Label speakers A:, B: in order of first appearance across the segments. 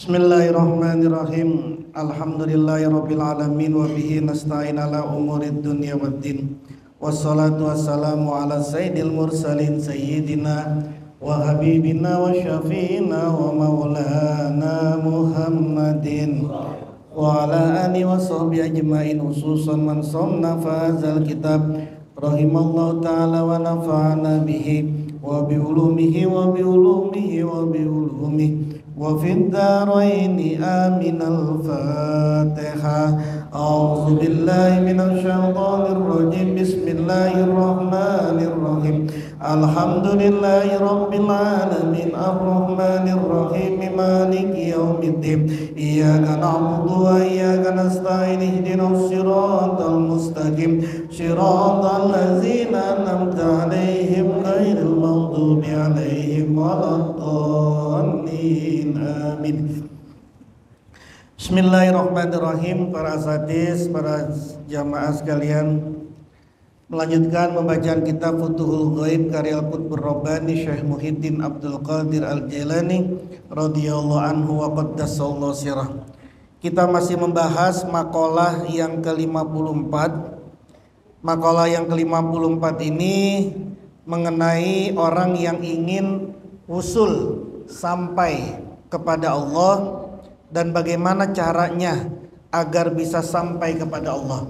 A: Bismillahirrahmanirrahim. Alhamdulillahirabbil alamin wa bihi nasta'in ala umurid dunya waddin. Wassalatu wassalamu ala sayyidil mursalin sayyidina wa habibina wa syafi'ina wa maulana Muhammadin wa ala alihi wa sahbihi ajma'in, khususan man sannafa hadzal kitab rahimallahu ta'ala wa nafa'ana bihi wa bi ulumihi wa bi ulumihi wa bi ulumihi wa fid dharaini amin. Al-Fatihah. A'udzu billahi minasy syaithanir rajim. Bismillahirrahmanirrahim. Alhamdulillahi rabbil alamin arrahmanir rahim maliki yaumiddin. Iyyaka na'budu wa iyyaka nasta'in ihdinas siratal mustaqim siratal ladzina an'amta 'alaihim ghairil maghdubi 'alaihim waladdallin. Amin. Bismillahirrahmanirrahim. Para asatidz, para jamaah sekalian, melanjutkan pembacaan kitab Futuhul Ghaib karya Al-Qutbur Rabbani Syekh Muhyiddin Abdul Qadir Al-Jailani radhiyallahu anhu wa qaddasallahu sirah. Kita masih membahas makalah yang ke-54. Makalah yang ke-54 ini mengenai orang yang ingin usul sampai kepada Allah dan bagaimana caranya agar bisa sampai kepada Allah.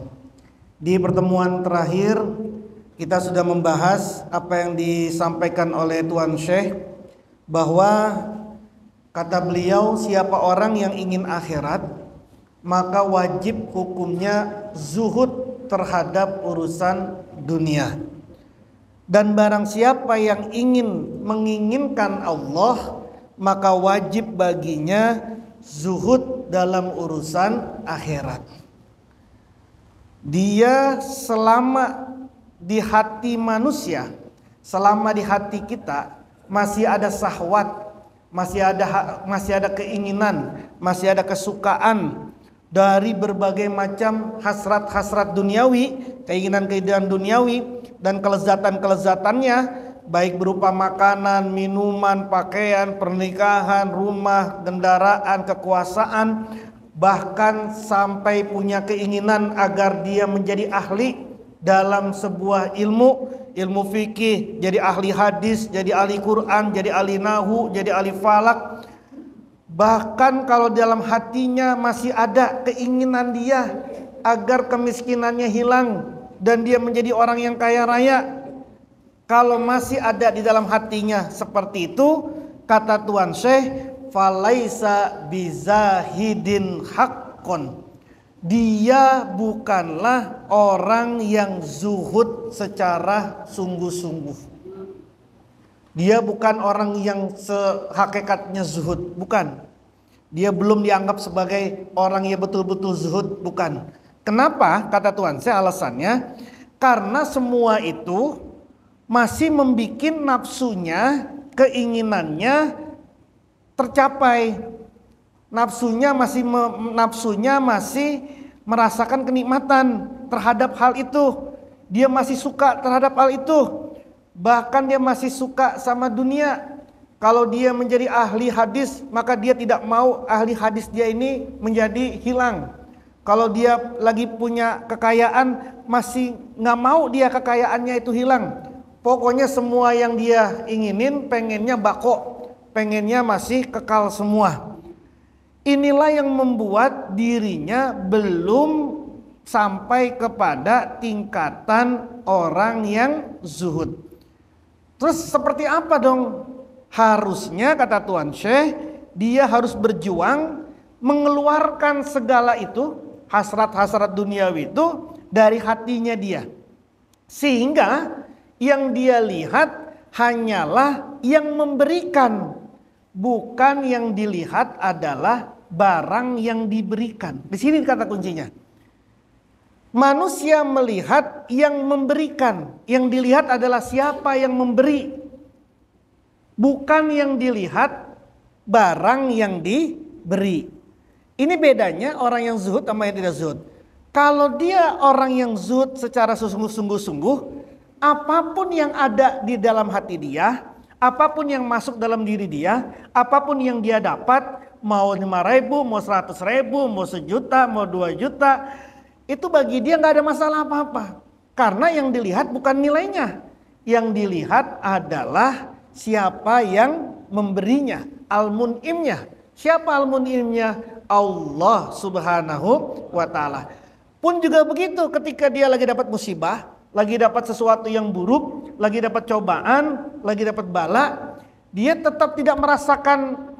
A: Di pertemuan terakhir kita sudah membahas apa yang disampaikan oleh Tuan Syekh, bahwa kata beliau, siapa orang yang ingin akhirat maka wajib hukumnya zuhud terhadap urusan dunia. Dan barang siapa yang menginginkan Allah, maka wajib baginya zuhud dalam urusan akhirat. Dia selama di hati manusia, selama di hati kita masih ada syahwat, masih ada keinginan, masih ada kesukaan dari berbagai macam hasrat-hasrat duniawi, keinginan-keinginan duniawi dan kelezatan-kelezatannya, baik berupa makanan, minuman, pakaian, pernikahan, rumah, kendaraan, kekuasaan, bahkan sampai punya keinginan agar dia menjadi ahli dalam sebuah ilmu fikih, jadi ahli hadis, jadi ahli Quran, jadi ahli nahu, jadi ahli falak. Bahkan kalau dalam hatinya masih ada keinginan dia agar kemiskinannya hilang dan dia menjadi orang yang kaya raya, kalau masih ada di dalam hatinya seperti itu, kata Tuan Syekh, falaisa bizahidin haqqon, dia bukanlah orang yang zuhud secara sungguh-sungguh. Dia bukan orang yang sehakikatnya zuhud, bukan. Dia belum dianggap sebagai orang yang betul-betul zuhud, bukan. Kenapa? Kata Tuan Syekh, alasannya karena semua itu masih membuat nafsunya, keinginannya tercapai. Nafsunya masih merasakan kenikmatan terhadap hal itu. Dia masih suka terhadap hal itu. Bahkan dia masih suka sama dunia. Kalau dia menjadi ahli hadis, maka dia tidak mau ahli hadis dia ini menjadi hilang. Kalau dia lagi punya kekayaan, masih nggak mau dia kekayaannya itu hilang. Pokoknya semua yang dia inginin, pengennya bako, pengennya masih kekal semua. Inilah yang membuat dirinya belum sampai kepada tingkatan orang yang zuhud. Terus seperti apa dong? Harusnya, kata Tuan Syekh, dia harus berjuang mengeluarkan segala itu, hasrat-hasrat duniawi itu dari hatinya dia. Sehingga yang dia lihat hanyalah yang memberikan, bukan yang dilihat adalah barang yang diberikan. Di sini kata kuncinya. Manusia melihat yang memberikan, yang dilihat adalah siapa yang memberi, bukan yang dilihat barang yang diberi. Ini bedanya orang yang zuhud sama yang tidak zuhud. Kalau dia orang yang zuhud secara sungguh-sungguh, apapun yang ada di dalam hati dia, apapun yang masuk dalam diri dia, apapun yang dia dapat, mau 5.000, mau 100.000, mau 1 juta, mau 2 juta, itu bagi dia nggak ada masalah apa-apa. Karena yang dilihat bukan nilainya, yang dilihat adalah siapa yang memberinya, al-mun'imnya. Siapa al-mun'imnya? Allah Subhanahu wa Ta'ala. Pun juga begitu, ketika dia lagi dapat musibah, lagi dapat sesuatu yang buruk, lagi dapat cobaan, lagi dapat bala, dia tetap tidak merasakan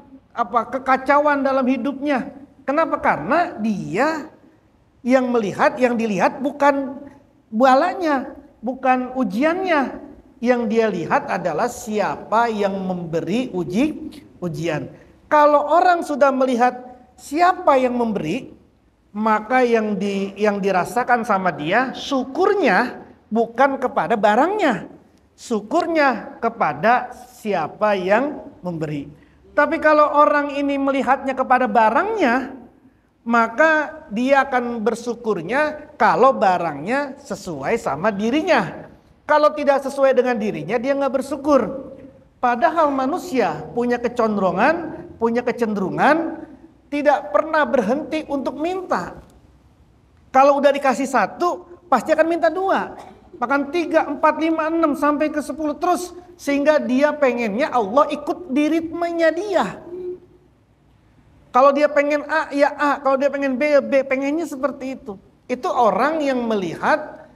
A: kekacauan dalam hidupnya. Kenapa? Karena dia yang melihat, yang dilihat bukan balanya, bukan ujiannya. Yang dia lihat adalah siapa yang memberi ujian. Kalau orang sudah melihat siapa yang memberi, maka yang dirasakan sama dia syukurnya bukan kepada barangnya, syukurnya kepada siapa yang memberi. Tapi kalau orang ini melihatnya kepada barangnya, maka dia akan bersyukurnya kalau barangnya sesuai sama dirinya. Kalau tidak sesuai dengan dirinya, dia nggak bersyukur. Padahal manusia punya kecenderungan tidak pernah berhenti untuk minta. Kalau udah dikasih 1, pasti akan minta 2. Bahkan 3, 4, 5, 6 sampai ke 10 terus. Sehingga dia pengennya Allah ikut di ritmenya dia. Kalau dia pengen A, ya A. Kalau dia pengen B, ya B. Pengennya seperti itu. Itu orang yang melihat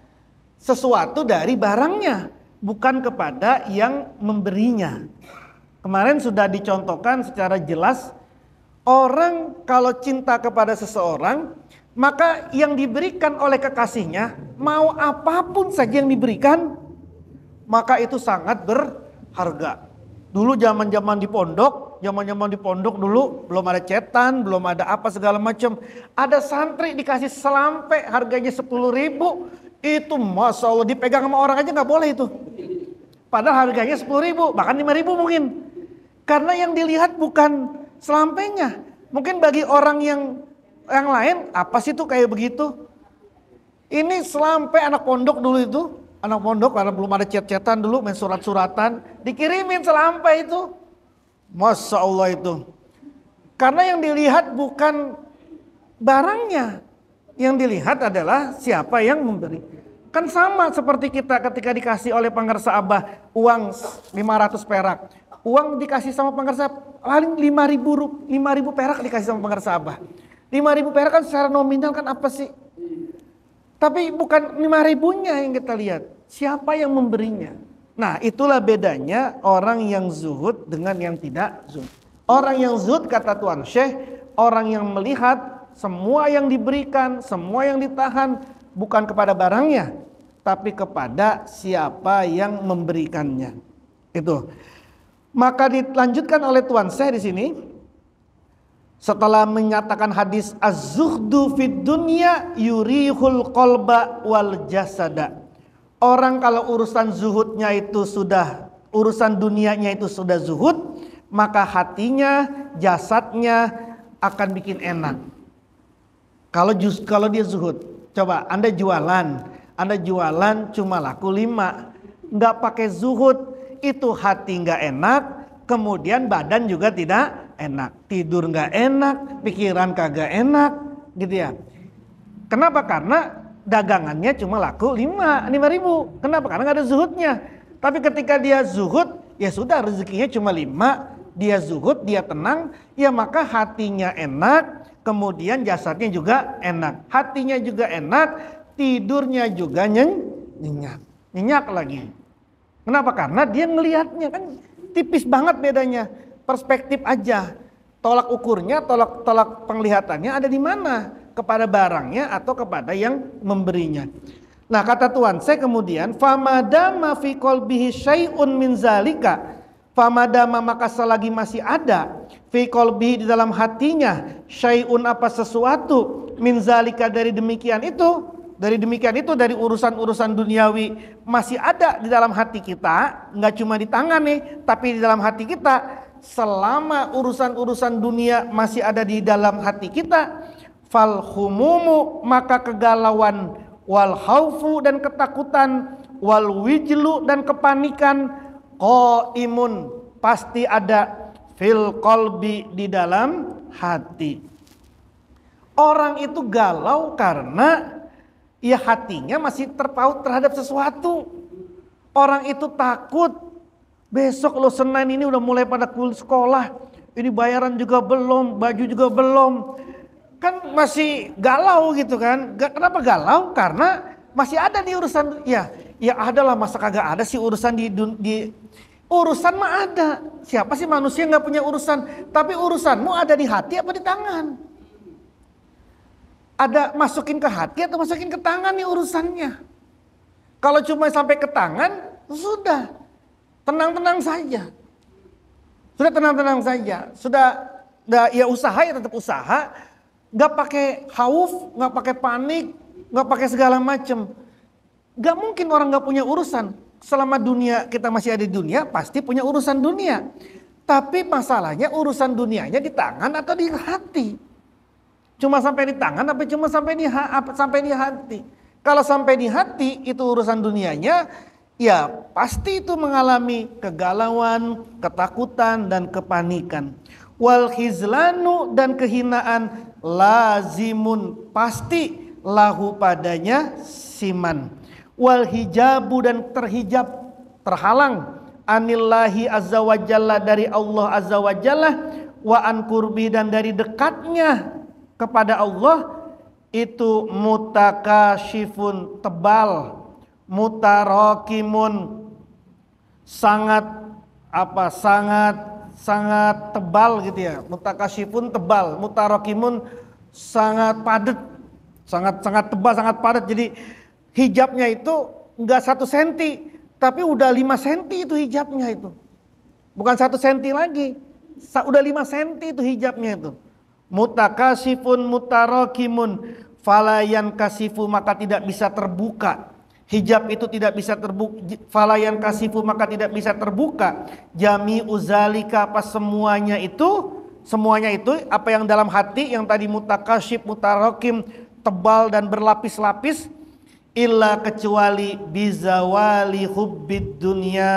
A: sesuatu dari barangnya, bukan kepada yang memberinya. Kemarin sudah dicontohkan secara jelas. Orang kalau cinta kepada seseorang, maka yang diberikan oleh kekasihnya, mau apapun saja yang diberikan, maka itu sangat berharga. Dulu zaman-zaman di pondok dulu belum ada cetan, belum ada apa segala macam. Ada santri dikasih selampe harganya 10.000, itu Masya Allah dipegang sama orang aja nggak boleh itu. Padahal harganya 10.000, bahkan 5.000 mungkin. Karena yang dilihat bukan selampenya. Mungkin bagi orang yang lain, apa sih itu kayak begitu? Ini selampe anak pondok dulu itu. Anak pondok karena belum ada cet-cetan dulu, main surat-suratan. Dikirimin selampe itu. Masya Allah itu. Karena yang dilihat bukan barangnya. Yang dilihat adalah siapa yang memberi. Kan sama seperti kita ketika dikasih oleh Pangarsa Abah uang 500 perak. Uang dikasih sama Pangarsa paling 5.000 perak dikasih sama Pangarsa Abah. 5.000 perak kan secara nominal kan apa sih? Tapi bukan 5.000-nya yang kita lihat. Siapa yang memberinya? Nah, itulah bedanya orang yang zuhud dengan yang tidak zuhud. Orang yang zuhud, kata Tuan Syekh, orang yang melihat semua yang diberikan, semua yang ditahan bukan kepada barangnya, tapi kepada siapa yang memberikannya. Itu. Maka dilanjutkan oleh Tuan Syekh di sini. Setelah menyatakan hadis az-zuhdu fid dunya yurihul qalba wal jasada. Orang kalau urusan zuhudnya itu sudah, urusan dunianya itu sudah zuhud, maka hatinya, jasadnya akan bikin enak. Kalau dia zuhud, coba Anda jualan cuma laku 5, nggak pakai zuhud, itu hati nggak enak, kemudian badan juga tidak enak, tidur nggak enak, pikiran kagak enak, gitu ya. Kenapa? Karena dagangannya cuma laku 5.000. Kenapa? Karena nggak ada zuhudnya. Tapi ketika dia zuhud, ya sudah rezekinya cuma 5, dia zuhud, dia tenang, ya maka hatinya enak, kemudian jasadnya juga enak, hatinya juga enak, tidurnya juga nyenyak lagi. Kenapa? Karena dia ngelihatnya kan tipis banget bedanya. Perspektif aja, tolak ukurnya, tolak penglihatannya ada di mana? Kepada barangnya atau kepada yang memberinya. Nah, kata Tuan Syekh kemudian, famadama fi qalbihi syai'un min zalika, famadama maka selagi masih ada fi qalbihi di dalam hatinya syai'un apa sesuatu min zalika dari demikian itu, dari urusan-urusan duniawi masih ada di dalam hati kita, nggak cuma di tangan nih, tapi di dalam hati kita. Selama urusan-urusan dunia masih ada di dalam hati kita, fal humumu maka kegalauan, wal khaufu dan ketakutan, wal wijlu dan kepanikan, qaimun pasti ada, fil qalbi di dalam hati. Orang itu galau karena ya hatinya masih terpaut terhadap sesuatu. Orang itu takut besok lo Senin ini udah mulai pada sekolah, ini bayaran juga belum, baju juga belum, kan masih galau gitu kan. Kenapa galau? Karena masih ada di urusan, ya adalah, masa kagak ada sih urusan di urusan mah ada. Siapa sih manusia nggak punya urusan? Tapi urusanmu ada di hati apa di tangan? Ada masukin ke hati atau masukin ke tangan nih urusannya. Kalau cuma sampai ke tangan, sudah tenang-tenang saja. Sudah tenang-tenang saja. Sudah ya usaha ya tetap usaha. Nggak pakai khauf, nggak pakai panik, nggak pakai segala macam. Nggak mungkin orang nggak punya urusan. Selama dunia kita masih ada di dunia, pasti punya urusan dunia. Tapi masalahnya urusan dunianya di tangan atau di hati. Cuma sampai di tangan apa cuma sampai di hati? Kalau sampai di hati itu urusan dunianya, ya pasti itu mengalami kegalauan, ketakutan dan kepanikan. Wal khizlanu, dan kehinaan, lazimun, pasti, lahu padanya siman. Wal hijabu, dan terhijab, terhalang, anillahi azza wa jalla, dari Allah azza wa jalla, wa an qurbi, dan dari dekatnya kepada Allah, itu mutakashifun, tebal, mutarakimun, sangat tebal gitu ya. Mutakashifun tebal, mutarakimun sangat padat, sangat tebal, sangat padat. Jadi hijabnya itu enggak 1 senti, tapi udah 5 senti itu hijabnya itu. Bukan 1 senti lagi, udah 5 senti itu hijabnya itu. Mutakasifun mutarakimun, falayan kasifu, maka tidak bisa terbuka. Hijab itu tidak bisa terbuka. Falayan kasifu, maka tidak bisa terbuka. Jami uzalika, apa semuanya itu apa yang dalam hati, yang tadi mutakasif, mutarakim, tebal dan berlapis-lapis, illa, kecuali bizawali hubbid dunya,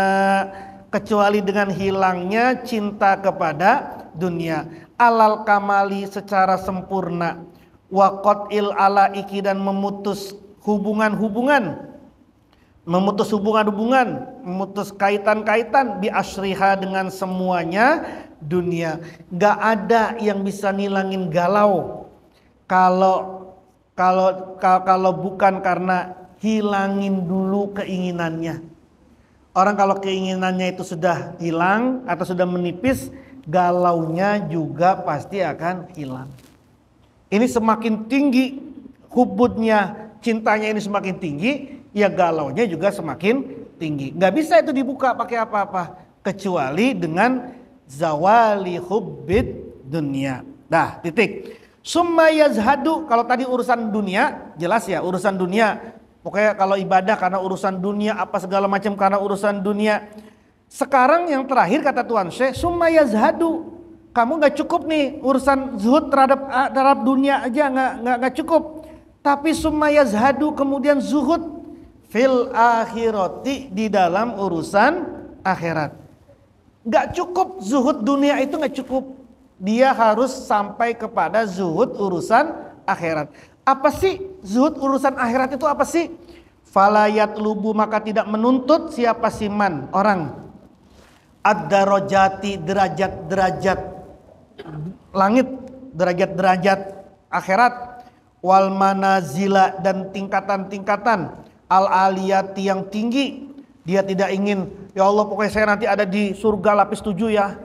A: kecuali dengan hilangnya cinta kepada dunia. Alal kamali, secara sempurna. Wa qat'il alaiki, dan memutus hubungan-hubungan, memutus kaitan-kaitan, bi asriha, dengan semuanya dunia. Gak ada yang bisa nilangin galau kalau bukan karena hilangin dulu keinginannya. Orang kalau keinginannya itu sudah hilang atau sudah menipis, galaunya juga pasti akan hilang. Ini semakin tinggi hubudnya, cintanya ini semakin tinggi, ya galaunya juga semakin tinggi. Gak bisa itu dibuka pakai apa-apa, kecuali dengan zawali hubbid dunia. Dah, titik. Summa yazhadu, kalau tadi urusan dunia, jelas ya urusan dunia. Pokoknya kalau ibadah karena urusan dunia, apa segala macam karena urusan dunia. Sekarang yang terakhir kata Tuan Syekh, summa yazhadu. Kamu nggak cukup nih urusan zuhud terhadap dunia aja, nggak cukup. Tapi summa yazhadu, kemudian zuhud fil akhirati, di dalam urusan akhirat. Nggak cukup zuhud dunia, itu nggak cukup. Dia harus sampai kepada zuhud urusan akhirat. Apa sih zuhud urusan akhirat itu apa sih? Falayat lubu, maka tidak menuntut siapa siman, orang. Ad-darajati, derajat-derajat langit, derajat-derajat akhirat. Wal manazila, dan tingkatan-tingkatan al-aliyati, yang tinggi. Dia tidak ingin, ya Allah pokoknya saya nanti ada di surga lapis 7 ya.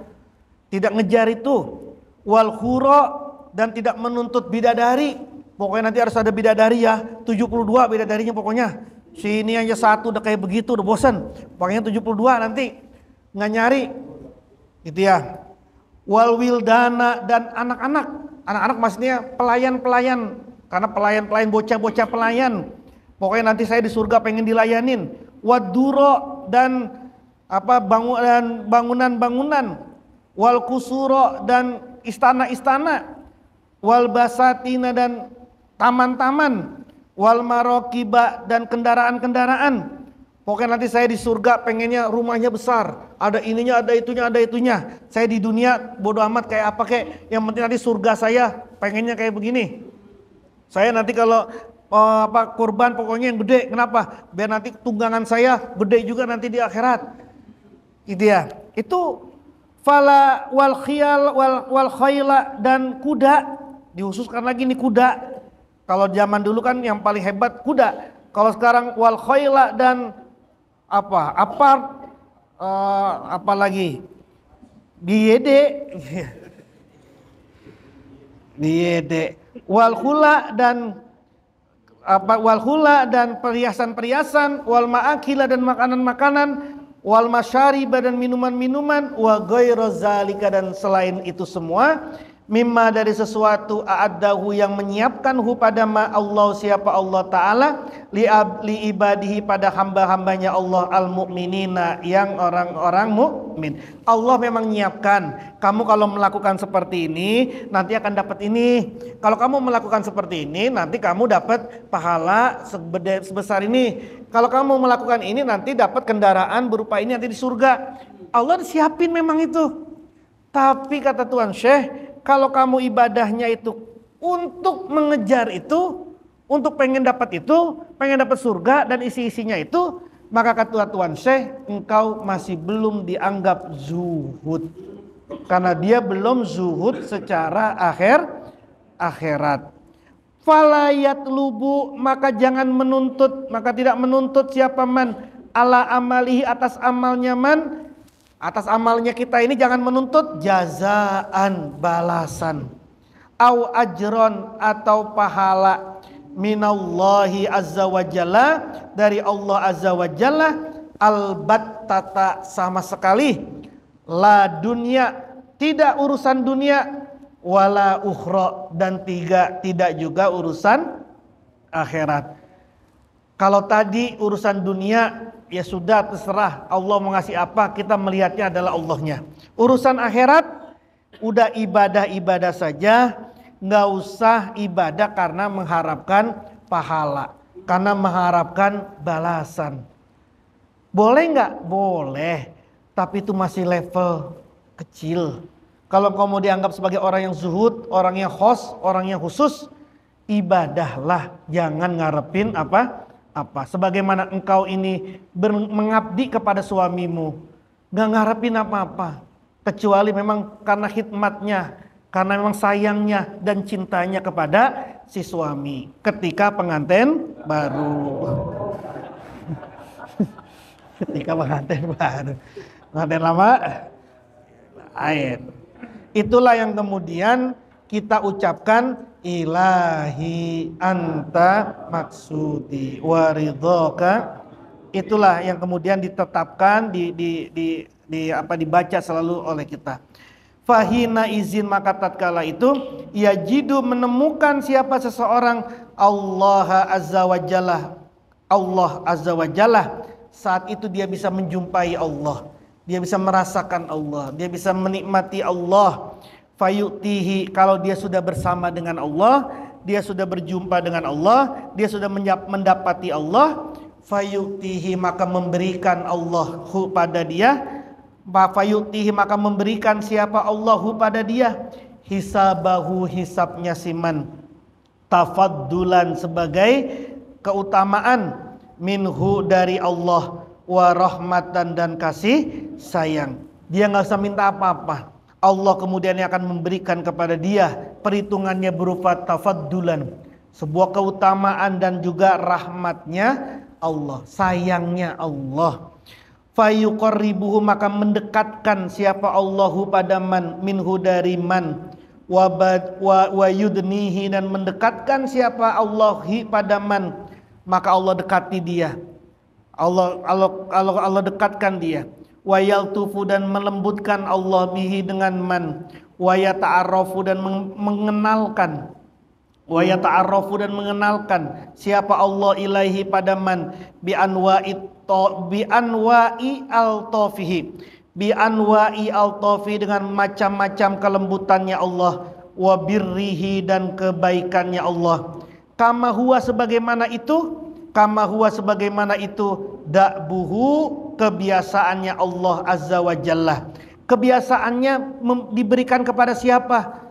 A: Tidak ngejar itu. Wal khuro, dan tidak menuntut bidadari. Pokoknya nanti harus ada bidadari ya, 72 bidadarinya pokoknya. Si ini aja 1 udah kayak begitu, udah bosan. Pokoknya 72 nanti. Nggak nyari gitu ya. Wal wildana, dan anak-anak maksudnya pelayan-pelayan, karena pelayan-pelayan, bocah-bocah pelayan, pokoknya nanti saya di surga pengen dilayanin. Waduro, dan bangunan-bangunan. Wal kusuro, dan istana-istana. Wal basatina, dan taman-taman. Wal marokiba, dan kendaraan-kendaraan. Pokoknya nanti saya di surga pengennya rumahnya besar, ada ininya, ada itunya, ada itunya. Saya di dunia bodo amat kayak apa kayak, yang penting nanti surga saya pengennya kayak begini. Saya nanti kalau kurban pokoknya yang gede. Kenapa? Biar nanti tunggangan saya gede juga nanti di akhirat. Gitu ya. Itu fala wal khiyal wal khayla, dan kuda. Dihususkan lagi nih kuda. Kalau zaman dulu kan yang paling hebat kuda. Kalau sekarang wal khayla dan apa lagi? Diede. Diede. Wal khula dan perhiasan-perhiasan, wal ma'akila dan makanan-makanan, wal masyariba dan minuman-minuman, wa ghairu zalika dan selain itu semua, mimma dari sesuatu a'addahu yang menyiapkanhu pada Allah siapa Allah Ta'ala li ibadihi pada hamba-hambanya Allah al-mu'minina yang orang-orang mukmin. Allah memang menyiapkan, kamu kalau melakukan seperti ini nanti akan dapat ini, kalau kamu melakukan seperti ini nanti kamu dapat pahala sebesar ini, kalau kamu melakukan ini nanti dapat kendaraan berupa ini nanti di surga. Allah siapin memang itu. Tapi kata Tuan Syekh, kalau kamu ibadahnya itu untuk mengejar itu, untuk pengen dapat itu, pengen dapat surga dan isi-isinya itu, maka kata Tuan Syekh, engkau masih belum dianggap zuhud. Karena dia belum zuhud secara akhirat. Falayat lubu, maka jangan menuntut, maka tidak menuntut siapa man ala amalihi atas amalnya man. Atas amalnya kita ini jangan menuntut jazaan, balasan, au ajron atau pahala minallahi azza wa jalla, dari Allah azza wa jalla, albattata sama sekali, la dunia, tidak urusan dunia, wala ukhra dan tidak juga urusan akhirat. Kalau tadi urusan dunia ya sudah terserah Allah mau ngasih apa, kita melihatnya adalah Allahnya. Urusan akhirat udah ibadah saja, nggak usah ibadah karena mengharapkan pahala, karena mengharapkan balasan. Boleh nggak? Boleh, tapi itu masih level kecil. Kalau kamu dianggap sebagai orang yang zuhud, orang yang orang yang khusus, ibadahlah, jangan ngarepin apa. Sebagaimana engkau ini mengabdi kepada suamimu, gak ngarepin apa-apa kecuali memang karena khidmatnya, karena memang sayangnya dan cintanya kepada si suami ketika pengantin baru. Pengantin lama ayat. Itulah yang kemudian kita ucapkan ilahi anta maksudi waridhoka. Itulah yang kemudian ditetapkan dibaca selalu oleh kita. Fahina izin, maka tatkala itu yajidu menemukan siapa seseorang Allah azza wa jalla, saat itu dia bisa menjumpai Allah, dia bisa merasakan Allah, dia bisa menikmati Allah. Fayutihi, kalau dia sudah bersama dengan Allah, dia sudah berjumpa dengan Allah, dia sudah mendapati Allah, fayutihi, maka memberikan Allah pada dia, fayutihi, maka memberikan siapa Allahu pada dia, hisabahu, hisabnya siman, tafaddulan, sebagai keutamaan, minhu, dari Allah, wa rahmatan, dan kasih sayang. Dia nggak usah minta apa-apa, Allah kemudian akan memberikan kepada dia perhitungannya berupa tafaddulan, sebuah keutamaan dan juga rahmatnya Allah, sayangnya Allah. Fayuqarribuhu, maka mendekatkan siapa Allahu pada man, minhu, dari man, wa yudnihi, dan mendekatkan siapa Allahi pada man, maka Allah dekati dia, Allah dekatkan dia. Wa yaltufu, dan melembutkan Allah bihi, dengan man, wa yata'arrafu, dan mengenalkan, wa yata'arrafu, dan mengenalkan siapa Allah ilaihi pada man, bi anwa'i al-tafihi, bi anwa'i al-tafi, dengan macam-macam kelembutannya Allah, wa birrihi, dan kebaikannya Allah, kama huwa, sebagaimana itu, kama huwa sebagaimana itu da'buhu kebiasaannya Allah Azza wa Jalla. Kebiasaannya diberikan kepada siapa?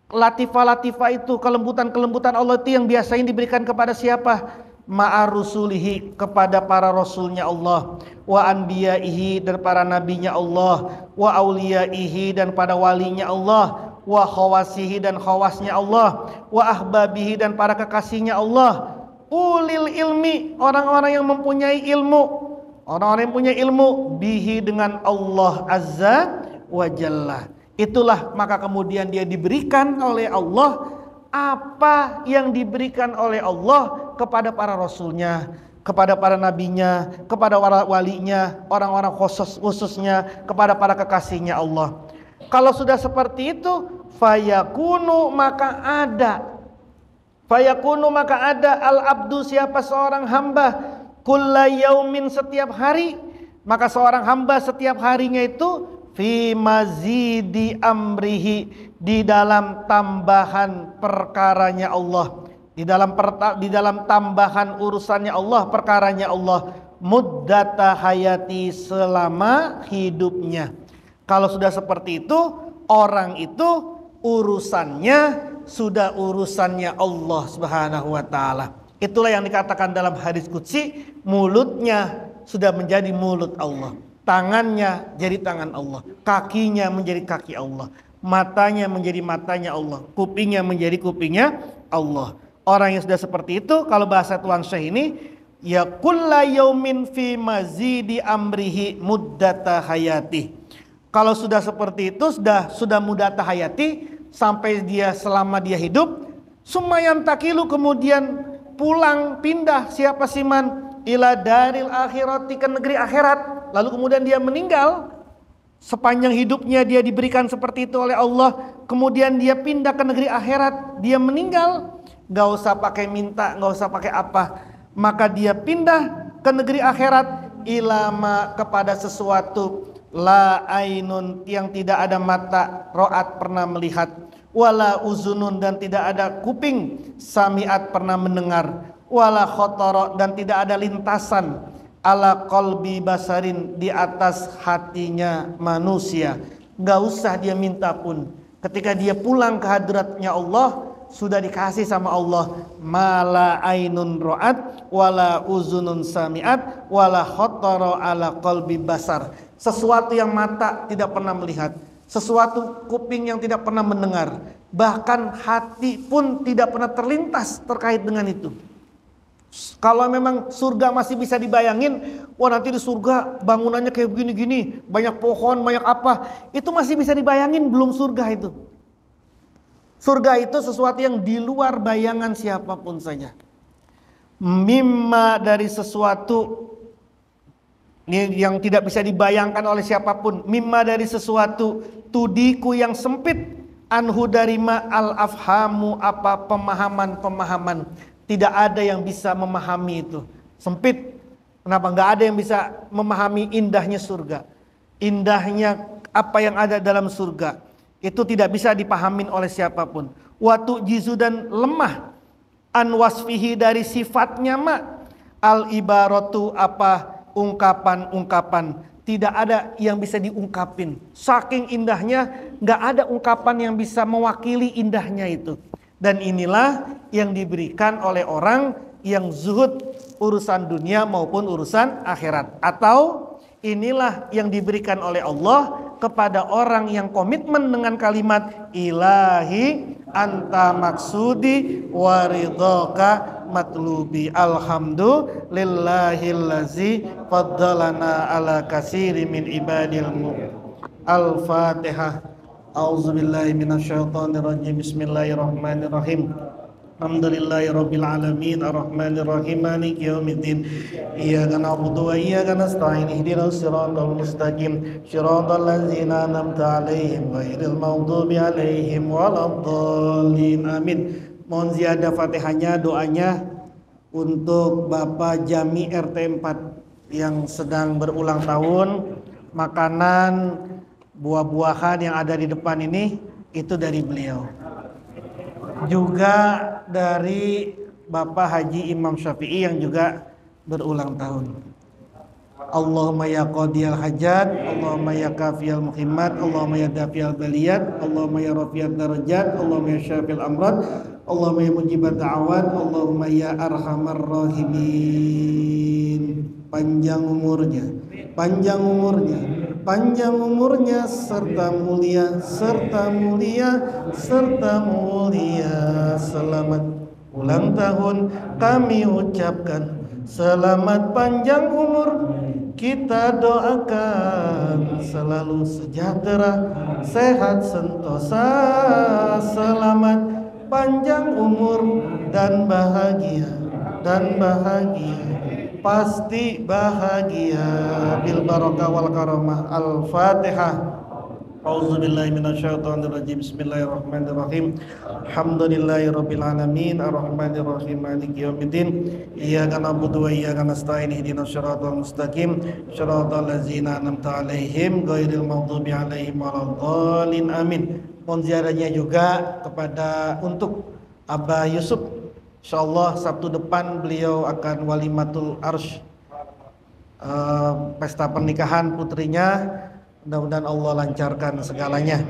A: Latifah-latifah itu, kelembutan-kelembutan Allah itu yang biasanya diberikan kepada siapa? Ma'arusulihi, kepada para rasulnya Allah, wa anbiyaihi, dan para nabinya Allah, wa auliyaihi, dan pada walinya Allah, wa khawasihi, dan khawasnya Allah, wa ahbabihi, dan para kekasihnya Allah, ulil ilmi, orang-orang yang mempunyai ilmu, orang-orang yang punya ilmu, bihi, dengan Allah Azza wa Jalla. Itulah maka kemudian dia diberikan oleh Allah apa yang diberikan oleh Allah kepada para rasulnya, kepada para nabinya, kepada walinya, orang-orang khususnya, kepada para kekasihnya Allah. Kalau sudah seperti itu, fayakunu, maka ada al-abdu, siapa seorang hamba, kulla yaumin, setiap hari, maka seorang hamba setiap harinya itu fi mazidi amrihi, di dalam tambahan perkaranya Allah, di dalam tambahan urusannya Allah, perkaranya Allah, muddata hayati, selama hidupnya. Kalau sudah seperti itu, orang itu urusannya sudah urusannya Allah Subhanahu wa taala. Itulah yang dikatakan dalam hadis qudsi, mulutnya sudah menjadi mulut Allah, tangannya jadi tangan Allah, kakinya menjadi kaki Allah, matanya menjadi matanya Allah, kupingnya menjadi kupingnya Allah. Orang yang sudah seperti itu, kalau bahasa Tuan Syekh ini, ya kulla yaumin fi mazidi amrihi muddata hayati. Kalau sudah seperti itu, sudah muddata hayati, sampai dia selama dia hidup, sumayan takilu, kemudian pulang pindah siapa siman ila daril akhirati, ke negeri akhirat, lalu kemudian dia meninggal. Sepanjang hidupnya dia diberikan seperti itu oleh Allah, kemudian dia pindah ke negeri akhirat, dia meninggal, gak usah pakai minta, gak usah pakai apa, maka dia pindah ke negeri akhirat, ilama, kepada sesuatu, la ainun, yang tidak ada mata ro'at, pernah melihat, wala uzunun, dan tidak ada kuping sami'at, pernah mendengar, wala khotoro, dan tidak ada lintasan, ala qalbi basarin, di atas hatinya manusia. Gak usah dia minta pun, ketika dia pulang ke hadratnya Allah, sudah dikasih sama Allah, mala ainun ro'at, wala uzunun sami'at, wala khotoro ala qalbi basar. Sesuatu yang mata tidak pernah melihat, sesuatu kuping yang tidak pernah mendengar, bahkan hati pun tidak pernah terlintas terkait dengan itu. Kalau memang surga masih bisa dibayangin, wah nanti di surga bangunannya kayak begini-gini, banyak pohon, banyak apa, itu masih bisa dibayangin, belum surga itu. Surga itu sesuatu yang di luar bayangan siapapun saja. Mimma, dari sesuatu ini yang tidak bisa dibayangkan oleh siapapun. Mimma, dari sesuatu, tudiku, yang sempit, anhu, dari ma al afhamu, apa pemahaman-pemahaman. Tidak ada yang bisa memahami itu, sempit. Kenapa? Nggak ada yang bisa memahami indahnya surga, indahnya apa yang ada dalam surga. Itu tidak bisa dipahamin oleh siapapun. Watu jizu, dan lemah, an wasfihi, dari sifatnya ma al ibaratu, apa ungkapan-ungkapan. Tidak ada yang bisa diungkapin, saking indahnya, nggak ada ungkapan yang bisa mewakili indahnya itu. Dan inilah yang diberikan oleh orang yang zuhud urusan dunia maupun urusan akhirat. Atau inilah yang diberikan oleh Allah kepada orang yang komitmen dengan kalimat ilahi anta maksudi waridhoka matlubi. Alhamdulillahillazi faddalana ala kasiri min ibadil mu'min. Al-Fatihah. A'udzubillahi minasyaitonirrajim. Bismillahirrahmanirrahim. Alhamdulillahirabbil alamin arrahmanir rahim maliki yaumiddin. Iyyaka na'budu wa iyyaka nasta'in. Ihdinas siratal mustaqim. Shiratal ladzina an'amta 'alaihim ghairil maghdubi 'alaihim waladdallin. Amin. Mohon ziyadah Fatihahnya, doanya untuk Bapak Jami RT 4 yang sedang berulang tahun. Makanan, buah-buahan yang ada di depan ini itu dari beliau. Juga dari Bapak Haji Imam Syafi'i yang juga berulang tahun. Allahumma ya qadiyal hajat, Allahumma ya kafiyal muhimmat, Allahumma ya dafiyal baliyat, Allahumma ya rafiyat darajat, Allahumma ya syafil amrad, Allahumma ya mujibat da'awat, Allahumma ya arhamar rahimin. Panjang umurnya, panjang umurnya, panjang umurnya serta mulia, serta mulia, serta mulia. Selamat ulang tahun kami ucapkan, selamat panjang umur kita doakan, selalu sejahtera, sehat sentosa, selamat panjang umur dan bahagia, dan bahagia, pasti bahagia bil barakah wal karamah. Al-Fatihah. A'udzubillahi minasyaitonirrajim. Bismillahirrahmanirrahim. Alhamdulillahirabbil alamin, arrahmanirrahim, maliki yaumiddin. Iyyaka na'budu wa iyyaka nasta'in. Ihdinas siratal mustaqim, siratal ladzina an'amta 'alaihim ghairil maghdubi 'alaihim waladdallin. Amin. Mohon ziarahnya juga kepada untuk Abah Yusuf. Insyaallah Sabtu depan beliau akan walimatul arsy, pesta pernikahan putrinya. Mudah-mudahan Allah lancarkan segalanya.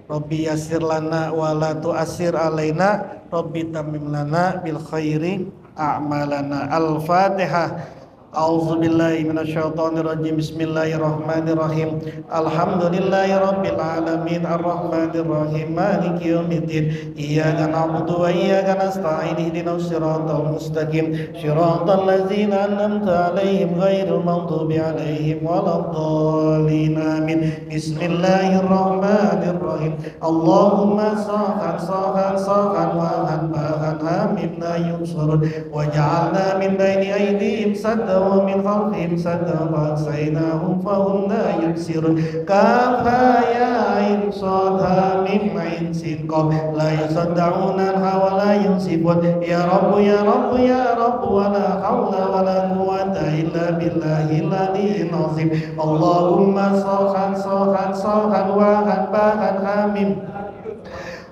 A: Rabbi yassir lana wa la tu'assir alaina, Rabbi tammim lana bil khairi a'malana. Al-Fatihah. A'udzubillahi minasyaitonirrajim. Bismillahirrahmanirrahim. Alhamdulillahirabbil alamin, arrahmanirrahim, maliki yaumiddin. Iyyaka na'budu wa iyyaka nasta'in. Ihdinas siratal mustaqim, siratal ladzina an'amta 'alaihim ghairil maghdubi 'alaihim waladdallin. Amin. Bismillahirrahmanirrahim. Allahumma sahhan sahhan sahhan wa hanbahan hamim la yunsurun waj'alna min baini aydihim sadda wa min khalfihim sadda fa'asaynahum fahum la yubsirun. Kafha ya ain sad ha mim ain sin qaf la yusaddauna wa la yunsifun. Ya Rabb ya Rabb ya Rabb wa la hawla wa la quwwata illa billahil aliyyil azim. Allahumma sahhan sahhan sahhan wa hanbahan hamim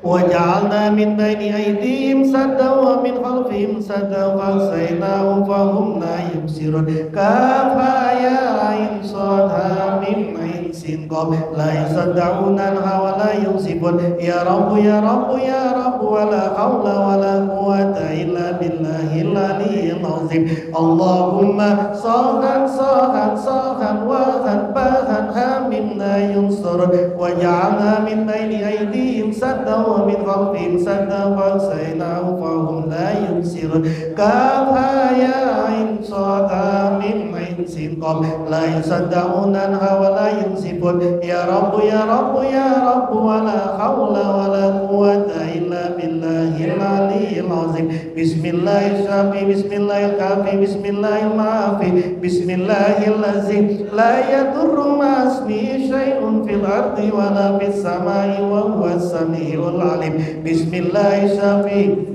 A: waj'alna min baini aydihim sadda wa min khalfihim sadda fa'asaynahum fahum la yubsirun. Kafha ya ain sad ha mim ain sin qaf la yusaddauna wa la yunsifun. Ya Rabb ya Rabb ya Rabb wa la hawla wa la quwwata illa billahil aliyyil azim. Allahumma sahhan sahhan sahhan wa hanbahan hamim la yunsurun waj'alna min baini aydihim sadda wa min khalfihim sadda fa'asaynahu fahum la yubsirun. Kafha ya ain sad ha mim ain sin qaf la yusaddauna wa la yunsifun. Ya Rabb ya Rabb ya Rabb wa la hawla wa la quwwata illa billahil aliyyil azim. Bismillahir syafi bismillahil kafi bismillahil maafi bismillahil ladzi la yadurru ma ismihi syai'un fil ardi wa la fis samai wa huwas samiul alim. Bismillahir syafi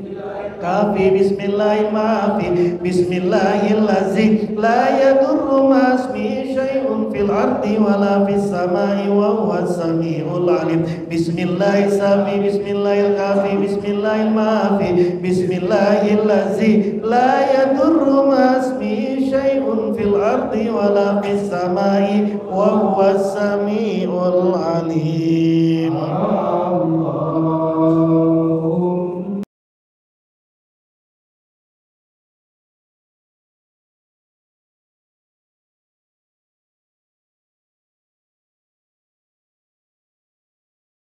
A: kafi bismillahil maafi bismillahil ladzi la yadurru ma ismihi syai'un fil ardi wa la fis samai wa huwas samiul alim. Bismillahis syafi bismillahil kafi bismillahil maafi bismillahil ladzi la yadurru ma ismihi syai'un fil ardi wa la fis samai wa huwas samiul alim.